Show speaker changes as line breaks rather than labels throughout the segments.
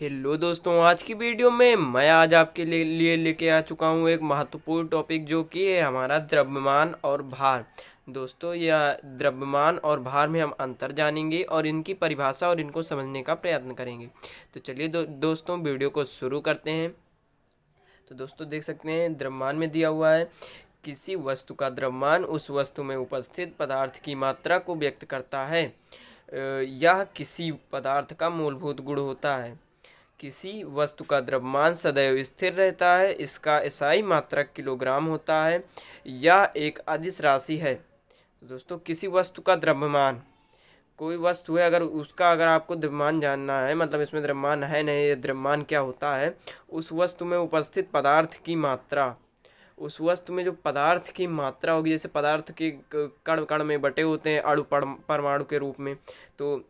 Hello दोस्तों, आज की वीडियो में मैं आज आपके लिए लेके आ चुका हूँ एक महत्वपूर्ण टॉपिक जो कि है हमारा द्रव्यमान और भार। दोस्तों, यह द्रव्यमान और भार में हम अंतर जानेंगे और इनकी परिभाषा और इनको समझने का प्रयत्न करेंगे। तो चलिए दोस्तों, वीडियो को शुरू करते हैं। तो दोस्तों, देख सकते हैं द्रव्यमान में दिया हुआ है किसी वस्तु का द्रव्यमान उस वस्तु में उपस्थित पदार्थ की मात्रा को व्यक्त करता है। यह किसी पदार्थ का मूलभूत गुण होता है। किसी वस्तु का द्रव्यमान सदैव स्थिर रहता है। इसका SI मात्रक किलोग्राम होता है। यह एक अदिश राशि है। तो दोस्तों, किसी वस्तु का द्रव्यमान, कोई वस्तु है, अगर आपको द्रव्यमान जानना है, मतलब इसमें द्रव्यमान है नहीं, ये द्रव्यमान क्या होता है, उस वस्तु में उपस्थित पदार्थ की मात्रा, उस वस्तु में जो पदार्थ की मात्रा होगी, जैसे पदार्थ के कण कण में बटे होते हैं अणु परमाणु के रूप में, तो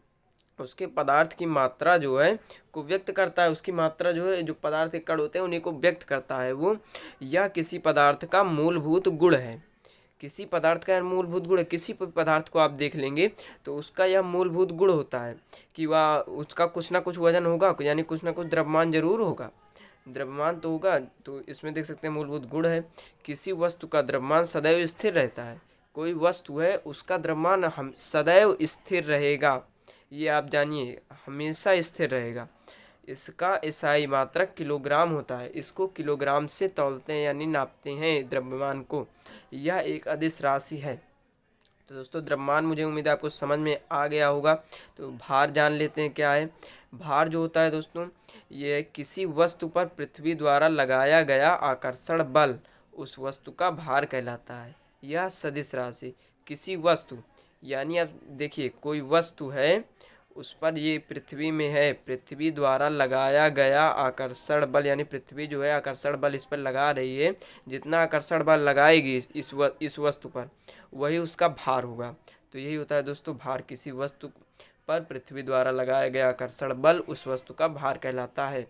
उसके पदार्थ की मात्रा जो है को व्यक्त करता है। उसकी मात्रा जो है, जो पदार्थ के कण होते हैं उन्हीं को व्यक्त करता है वो। यह किसी पदार्थ का मूलभूत गुण है। किसी पदार्थ का मूलभूत गुण है। किसी पदार्थ को आप देख लेंगे तो उसका यह मूलभूत गुण होता है कि वह, उसका कुछ ना कुछ वजन होगा, यानी कुछ ना कुछ द्रव्यमान जरूर होगा। द्रव्यमान तो होगा। तो इसमें देख सकते हैं मूलभूत गुण है। किसी वस्तु का द्रव्यमान सदैव स्थिर रहता है। कोई वस्तु है, उसका द्रव्यमान हम सदैव स्थिर रहेगा, ये आप जानिए, हमेशा स्थिर रहेगा। इसका SI मात्रक किलोग्राम होता है। इसको किलोग्राम से तौलते हैं, यानी नापते हैं द्रव्यमान को। यह एक अदिश राशि है। तो दोस्तों, द्रव्यमान मुझे उम्मीद है आपको समझ में आ गया होगा। तो भार जान लेते हैं क्या है। भार जो होता है दोस्तों, ये किसी वस्तु पर पृथ्वी द्वारा लगाया गया आकर्षण बल उस वस्तु का भार कहलाता है। यह सदिश राशि किसी वस्तु, यानी आप देखिए कोई वस्तु है, उस पर ये पृथ्वी में है, पृथ्वी द्वारा लगाया गया आकर्षण बल, यानी पृथ्वी जो है आकर्षण बल इस पर लगा रही है। जितना आकर्षण बल लगाएगी इस वस्तु पर, वही उसका भार होगा। तो यही होता है दोस्तों भार। किसी वस्तु पर पृथ्वी द्वारा लगाया गया आकर्षण बल उस वस्तु का भार कहलाता है।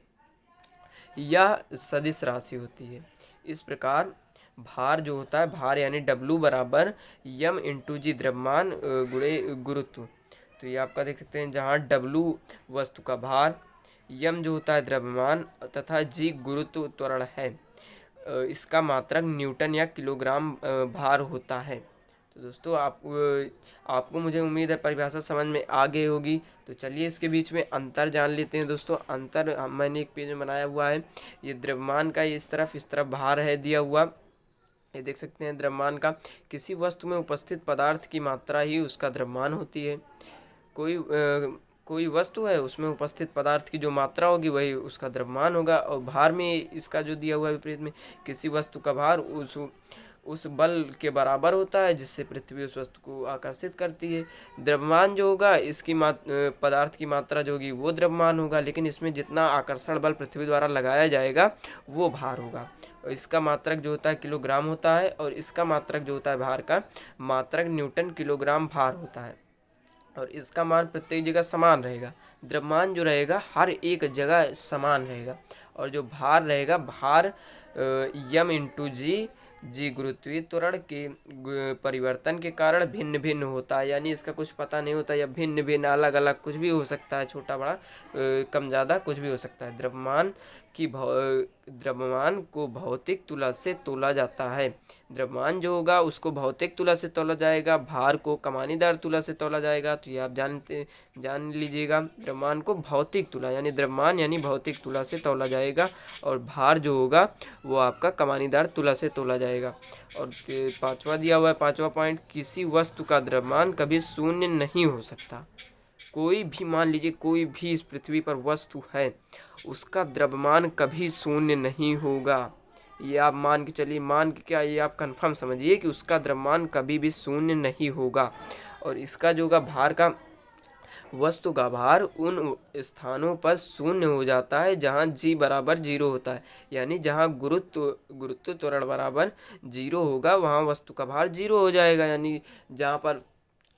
यह सदिश राशि होती है। इस प्रकार भार जो होता है, भार यानी W बराबर M इंटू जी, द्रव्यमान गुणे गुरुत्व। तो ये आपका देख सकते हैं, जहाँ W वस्तु का भार, M जो होता है द्रव्यमान, तथा G गुरुत्व त्वरण है। इसका मात्रक न्यूटन या किलोग्राम भार होता है। तो दोस्तों, आपको मुझे उम्मीद है परिभाषा समझ में आ गई होगी। तो चलिए इसके बीच में अंतर जान लेते हैं दोस्तों। अंतर मैंने एक पेज में बनाया हुआ है। ये द्रव्यमान का इस तरफ भार है दिया हुआ, ये देख सकते हैं द्रव्यमान का। किसी वस्तु में उपस्थित पदार्थ की मात्रा ही उसका द्रव्यमान होती है। कोई वस्तु है, उसमें उपस्थित पदार्थ की जो मात्रा होगी वही उसका द्रव्यमान होगा। और भार में इसका जो दिया हुआ है विपरीत में, किसी वस्तु का भार उस बल के बराबर होता है जिससे पृथ्वी उस वस्तु को आकर्षित करती है। द्रव्यमान जो होगा, इसकी पदार्थ की मात्रा जो होगी वो द्रव्यमान होगा, लेकिन इसमें जितना आकर्षण बल पृथ्वी द्वारा लगाया जाएगा वो भार होगा। और इसका मात्रक जो होता है किलोग्राम होता है, और इसका मात्रक जो होता है भार का मात्रक न्यूटन किलोग्राम भार होता है। और इसका मान प्रत्येक जगह समान रहेगा। द्रव्यमान जो रहेगा हर एक जगह समान रहेगा, और जो भार रहेगा, भार M इंटू जी गुरुत्वीय त्वरण के परिवर्तन के कारण भिन्न भिन्न होता है। यानी इसका कुछ पता नहीं होता, या भिन्न भिन्न अलग अलग कुछ भी हो सकता है, छोटा बड़ा कम ज़्यादा कुछ भी हो सकता है। द्रव्यमान को भौतिक तुला से तोला जाता है। द्रव्यमान जो होगा उसको भौतिक तुला से तोला जाएगा, भार को कमानीदार तुला से तोला जाएगा। तो ये आप जान लीजिएगा, द्रव्यमान को भौतिक तुला यानी द्रव्यमान यानी भौतिक तुला से तोला जाएगा, और भार जो होगा वो आपका कमानीदार तुला से तोला जाएगा। और पांचवा दिया हुआ है, पांचवा पॉइंट, किसी वस्तु का द्रव्यमान कभी शून्य नहीं हो सकता। कोई भी, मान लीजिए कोई भी इस पृथ्वी पर वस्तु है, उसका द्रव्यमान कभी शून्य नहीं होगा। ये आप मान के चलिए, मान के क्या, ये आप कंफर्म समझिए कि उसका द्रव्यमान कभी भी शून्य नहीं होगा। और इसका जो होगा भार का, वस्तु का भार उन स्थानों पर शून्य हो जाता है जहाँ G बराबर 0 होता है। यानी जहाँ गुरुत्व त्वरण बराबर 0 होगा, वहाँ वस्तु का भार 0 हो जाएगा। यानी जहाँ पर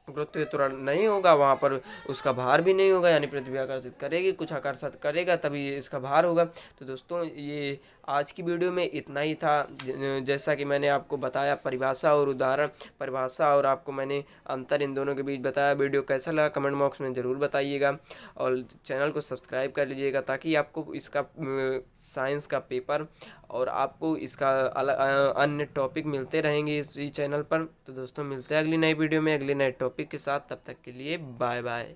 गुरुत्व त्वरण नहीं होगा वहाँ पर उसका भार भी नहीं होगा, यानी पृथ्वी आकर्षित करेगी, कुछ आकर्षित करेगा तभी इसका भार होगा। तो दोस्तों ये आज की वीडियो में इतना ही था। जैसा कि मैंने आपको बताया परिभाषा और उदाहरण, परिभाषा और आपको मैंने अंतर इन दोनों के बीच बताया। वीडियो कैसा लगा कमेंट बॉक्स में ज़रूर बताइएगा और चैनल को सब्सक्राइब कर लीजिएगा ताकि आपको इसका साइंस का पेपर और आपको इसका अन्य टॉपिक मिलते रहेंगे इसी चैनल पर। तो दोस्तों मिलते हैं अगली नई वीडियो में अगले नए टॉपिक के साथ, तब तक के लिए बाय बाय।